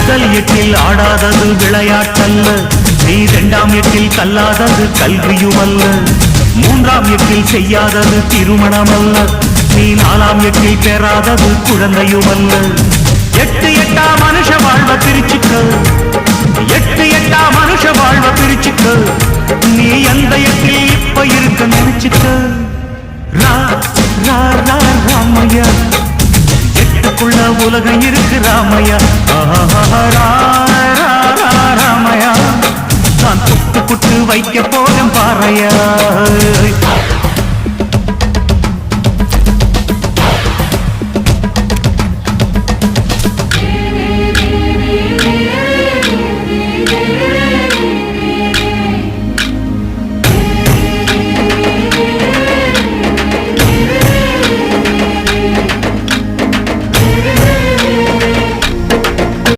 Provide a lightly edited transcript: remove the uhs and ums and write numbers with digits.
முதல் எட்டில் ஆடாதது விளையாட்டல்ல, நீ இரண்டாம் எட்டில் கல்லாதது கல்வியுமல்ல, மூன்றாம் எட்டில் செய்யாதது திருமணமல்ல, நீ நாலாம் எட்டில் பெறாதது குழந்தையுமல்ல. எட்டு எட்டா மனுஷ வாழ்வ பிரிச்சுக்க, எட்டு எட்டா மனுஷ வாழ்வ பிரிச்சுக்க, நீ எந்த எட்டில் இப்ப இருக்க நினைச்சுக்க. ரா ரா ரா ராமையா, எட்டுக்குள்ள உலகம் இருக்கு ராமையா. ராமையா, நான் குட்டு குட்டு வைக்க போறேன் பாறையா.